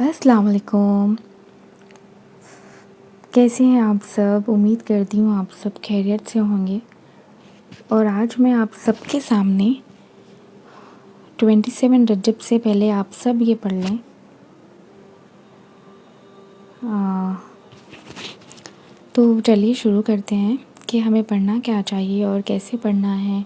السلام علیکم، کیسے ہیں آپ سب؟ امید کرتی ہوں آپ سب خیریت سے ہوں گے۔ اور آج میں آپ سب کے سامنے 27 رجب سے پہلے آپ سب یہ پڑھ لیں۔ تو چلیے شروع کرتے ہیں کہ ہمیں پڑھنا کیا چاہیے اور کیسے پڑھنا ہے،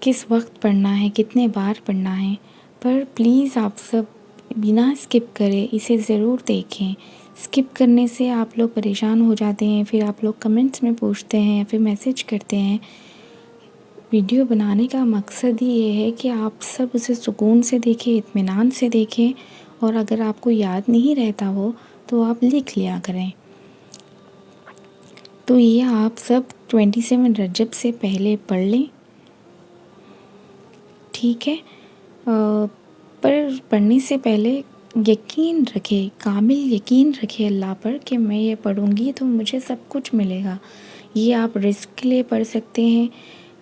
کس وقت پڑھنا ہے، کتنے بار پڑھنا ہے۔ پر پلیز آپ سب بنا اسکپ کرے اسے ضرور دیکھیں۔ اسکپ کرنے سے آپ لوگ پریشان ہو جاتے ہیں، پھر آپ لوگ کمنٹس میں پوچھتے ہیں، پھر میسج کرتے ہیں۔ ویڈیو بنانے کا مقصد ہی یہ ہے کہ آپ سب اسے سکون سے دیکھیں، اطمینان سے دیکھیں، اور اگر آپ کو یاد نہیں رہتا ہو تو آپ لکھ لیا کریں۔ تو یہ آپ سب 27 رجب سے پہلے پڑھ لیں، ٹھیک ہے؟ پر پڑھنے سے پہلے یقین رکھے، کامل یقین رکھے اللہ پر کہ میں یہ پڑھوں گی تو مجھے سب کچھ ملے گا۔ یہ آپ رزق کے لیے پڑھ سکتے ہیں۔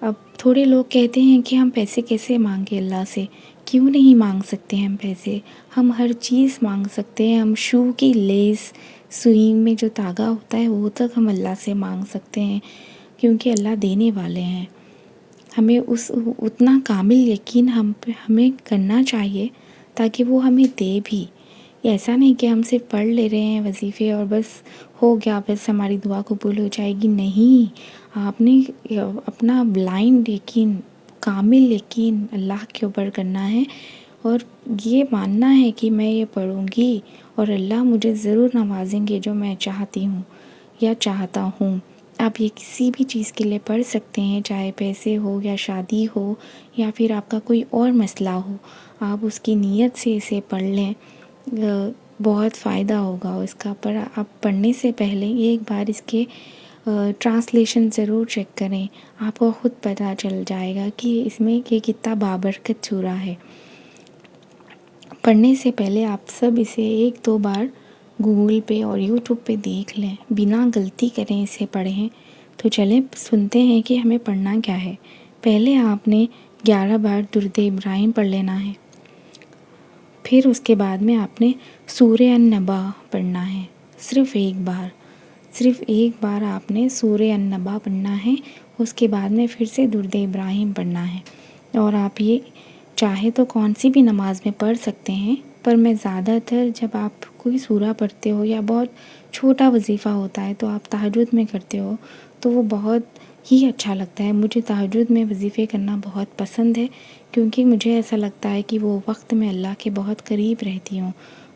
اب تھوڑے لوگ کہتے ہیں کہ ہم پیسے کیسے مانگے اللہ سے؟ کیوں نہیں مانگ سکتے ہم پیسے؟ ہم ہر چیز مانگ سکتے ہیں۔ ہم شو کی لیس، سوئی میں جو دھاگا ہوتا ہے وہ تک ہم اللہ سے مانگ سکتے ہیں، کیونکہ اللہ دینے والے ہیں۔ ہمیں اتنا کامل یقین ہمیں کرنا چاہیے تاکہ وہ ہمیں دے بھی۔ ایسا نہیں کہ ہم صرف پڑھ لے رہے ہیں وظیفے اور بس ہو گیا، بس ہماری دعا قبول ہو جائے گی۔ نہیں، آپ نے اپنا بلائنڈ یقین، کامل یقین اللہ کے اوپر کرنا ہے، اور یہ ماننا ہے کہ میں یہ پڑھوں گی اور اللہ مجھے ضرور نوازیں گے جو میں چاہتی ہوں یا چاہتا ہوں۔ آپ یہ کسی بھی چیز کے لیے پڑھ سکتے ہیں، چاہے پیسے ہو یا شادی ہو یا پھر آپ کا کوئی اور مسئلہ ہو۔ آپ اس کی نیت سے اسے پڑھ لیں، بہت فائدہ ہوگا اس کا۔ پر آپ پڑھنے سے پہلے ایک بار اس کے ٹرانسلیشن ضرور چیک کریں، آپ کو خود پتہ چل جائے گا کہ اس میں یہ کتنا بابرکت سورہ ہے۔ پڑھنے سے پہلے آپ سب اسے 1-2 بار گوگل پہ اور یوٹیوب پہ دیکھ لیں، بنا غلطی کریں اسے پڑھیں۔ تو چلیں سنتے ہیں کہ ہمیں پڑھنا کیا ہے۔ پہلے آپ نے 11 بار درود ابراہیم پڑھ لینا ہے، پھر اس کے بعد میں آپ نے سورہ النبا پڑھنا ہے، صرف ایک بار آپ نے سورہ النبا پڑھنا ہے۔ اس کے بعد میں پھر سے درود ابراہیم پڑھنا ہے، اور آپ یہ چاہے تو کون سی بھی نماز میں پڑھ سکتے ہیں، پر میں زیادہ تر جب آپ کوئی سورہ پڑھتے ہو یا بہت چھوٹا وظیفہ ہوتا ہے تو آپ تہجد میں کرتے ہو تو وہ بہت ہی اچھا لگتا ہے۔ مجھے تہجد میں وظیفے کرنا بہت پسند ہے، کیونکہ مجھے ایسا لگتا ہے کہ وہ وقت میں اللہ کے بہت قریب رہتی ہوں،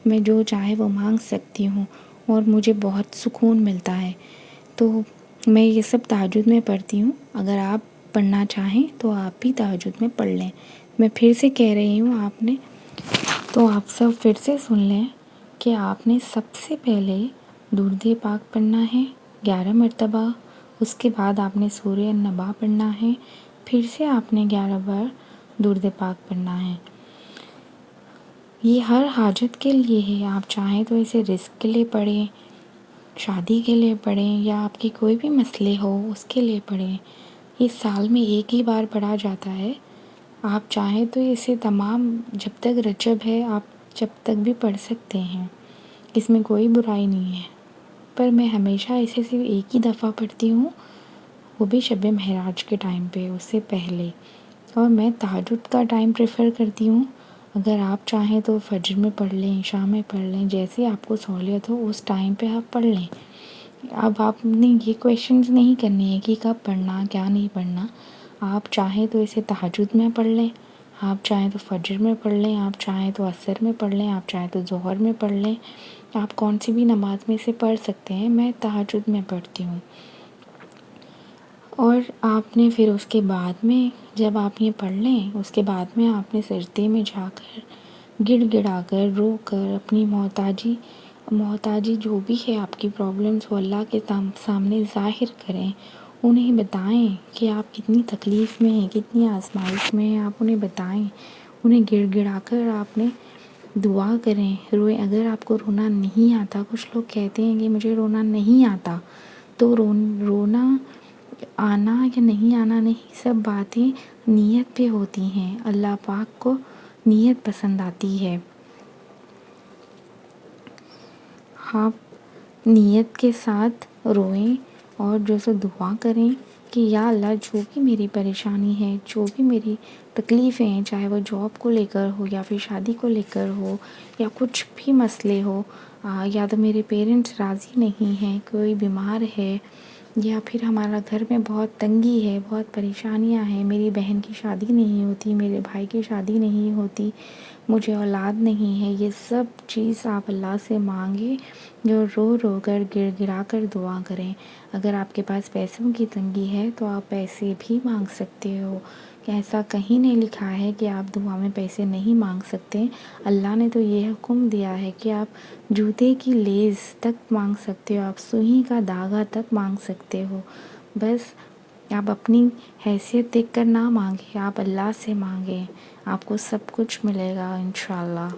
میں جو چاہے وہ مانگ سکتی ہوں اور مجھے بہت سکون ملتا ہے۔ تو میں یہ سب تہجد میں پڑھتی ہوں۔ اگر آپ پڑھنا چاہیں تو آپ بھی تہجد میں پڑھ لیں۔ میں پھر سے کہہ رہی ہوں، آپ سب پھر سے سن لیں کہ آپ نے سب سے پہلے درود پاک پڑھنا ہے 11 مرتبہ، اس کے بعد آپ نے سورہ النبا پڑھنا ہے، پھر سے آپ نے 11 بار درود پاک پڑھنا ہے۔ یہ ہر حاجت کے لیے ہے، آپ چاہیں تو اسے رزق کے لیے پڑھیں، شادی کے لیے پڑھیں، یا آپ کے کوئی بھی مسئلے ہو اس کے لیے پڑھیں۔ یہ سال میں ایک ہی بار پڑھا جاتا ہے۔ آپ چاہیں تو اسے تمام جب تک رجب ہے آپ جب تک بھی پڑھ سکتے ہیں، اس میں کوئی برائی نہیں ہے۔ پر میں ہمیشہ اسے صرف ایک ہی دفعہ پڑھتی ہوں، وہ بھی شب معراج کے ٹائم پہ، اس سے پہلے، اور میں تہجد کا ٹائم پریفر کرتی ہوں۔ اگر آپ چاہیں تو فجر میں پڑھ لیں، عشاء میں پڑھ لیں، جیسے آپ کو سہولت ہو اس ٹائم پہ آپ پڑھ لیں۔ اب آپ نے یہ کویشچنز نہیں کرنے ہیں کہ کب پڑھنا، کیا نہیں پڑھنا۔ آپ چاہیں تو اسے تہجد میں پڑھ لیں، آپ چاہیں تو فجر میں پڑھ لیں، آپ چاہیں تو عصر میں پڑھ لیں، آپ چاہیں تو ظہر میں پڑھ لیں، آپ کون سی بھی نماز میں سے پڑھ سکتے ہیں۔ میں تہجد میں پڑھتی ہوں۔ اور آپ نے پھر اس کے بعد میں جب آپ یہ پڑھ لیں، اس کے بعد میں آپ نے سجدے میں جا کر گڑ گڑا کر رو کر اپنی محتاجی جو بھی ہے، آپ کی پرابلمز وہ اللہ کے سامنے ظاہر کریں، انہیں بتائیں کہ آپ کتنی تکلیف میں ہیں، کتنی آزمائش میں ہیں، آپ انہیں بتائیں، انہیں گڑ گڑا کر آپ نے دعا کریں، روئیں۔ اگر آپ کو رونا نہیں آتا، کچھ لوگ کہتے ہیں کہ مجھے رونا نہیں آتا، تو رونا آنا یا نہیں آنا نہیں، سب باتیں نیت پہ ہوتی ہیں۔ اللہ پاک کو نیت پسند آتی ہے۔ آپ نیت کے ساتھ روئیں اور جو سو دعا کریں کہ یا اللہ جو بھی میری پریشانی ہے، جو بھی میری تکلیفیں ہیں، چاہے وہ جاب کو لے کر ہو یا پھر شادی کو لے کر ہو یا کچھ بھی مسئلے ہو، یا تو میرے پیرنٹس راضی نہیں ہیں، کوئی بیمار ہے، یا پھر ہمارا گھر میں بہت تنگی ہے، بہت پریشانیاں ہیں، میری بہن کی شادی نہیں ہوتی، میرے بھائی کی شادی نہیں ہوتی، مجھے اولاد نہیں ہے، یہ سب چیز آپ اللہ سے مانگیں، جو رو رو کر گر گرا کر دعا کریں۔ اگر آپ کے پاس پیسوں کی تنگی ہے تو آپ پیسے بھی مانگ سکتے ہو، کہ ایسا کہیں نہیں لکھا ہے کہ آپ دعا میں پیسے نہیں مانگ سکتے۔ اللہ نے تو یہ حکم دیا ہے کہ آپ جوتے کی لیس تک مانگ سکتے ہو، آپ سوئی کا دھاگا تک مانگ سکتے ہو، بس آپ اپنی حیثیت دیکھ کر نہ مانگیں، آپ اللہ سے مانگیں، آپ کو سب کچھ ملے گا انشاءاللہ۔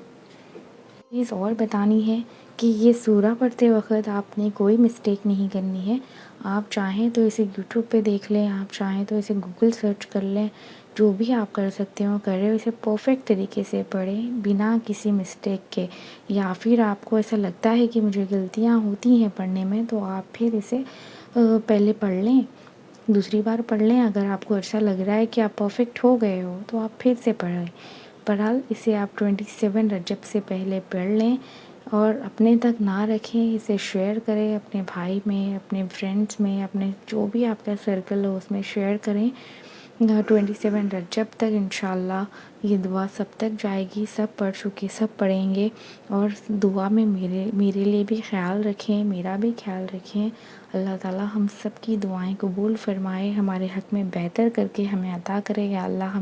چیز اور بتانی ہے کہ یہ سورہ پڑھتے وقت آپ نے کوئی مسٹیک نہیں کرنی ہے۔ آپ چاہیں تو اسے یوٹیوب پہ دیکھ لیں، آپ چاہیں تو اسے گوگل سرچ کر لیں، جو بھی آپ کر سکتے ہو کریں، اسے پرفیکٹ طریقے سے پڑھیں بنا کسی مسٹیک کے۔ یا پھر آپ کو ایسا لگتا ہے کہ مجھے غلطیاں ہوتی ہیں پڑھنے میں، تو آپ پھر اسے پہلے پڑھ لیں، دوسری بار پڑھ لیں۔ اگر آپ کو ایسا لگ رہا ہے کہ آپ پرفیکٹ ہو گئے ہو تو آپ پھر سے پڑھیں۔ بہرحال اسے آپ 27 رجب سے پہلے پڑھ لیں اور اپنے تک نہ رکھیں، اسے شیئر کریں اپنے بھائی میں، اپنے فرینڈس میں، اپنے جو بھی آپ کا سرکل ہو اس میں شیئر کریں۔ 27 رجب تک انشاءاللہ یہ دعا سب تک جائے گی، سب پڑھ چکے سب پڑھیں گے، اور دعا میں میرے لیے بھی خیال رکھیں، میرا بھی خیال رکھیں۔ اللہ تعالی ہم سب کی دعائیں قبول فرمائے، ہمارے حق میں بہتر کر کے ہمیں عطا کرے۔ یا اللہ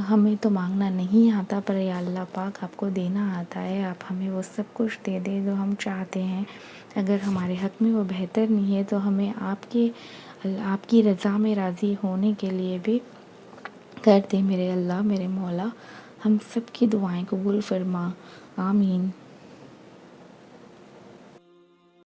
ہمیں تو مانگنا نہیں آتا، پر یا اللہ پاک آپ کو دینا آتا ہے، آپ ہمیں وہ سب کچھ دے دے جو ہم چاہتے ہیں۔ اگر ہمارے حق میں وہ بہتر نہیں ہے تو ہمیں آپ کی رضا میں راضی ہونے کے لیے بھی کر دے میرے اللہ، میرے مولا۔ ہم سب کی دعائیں قبول فرما، آمین۔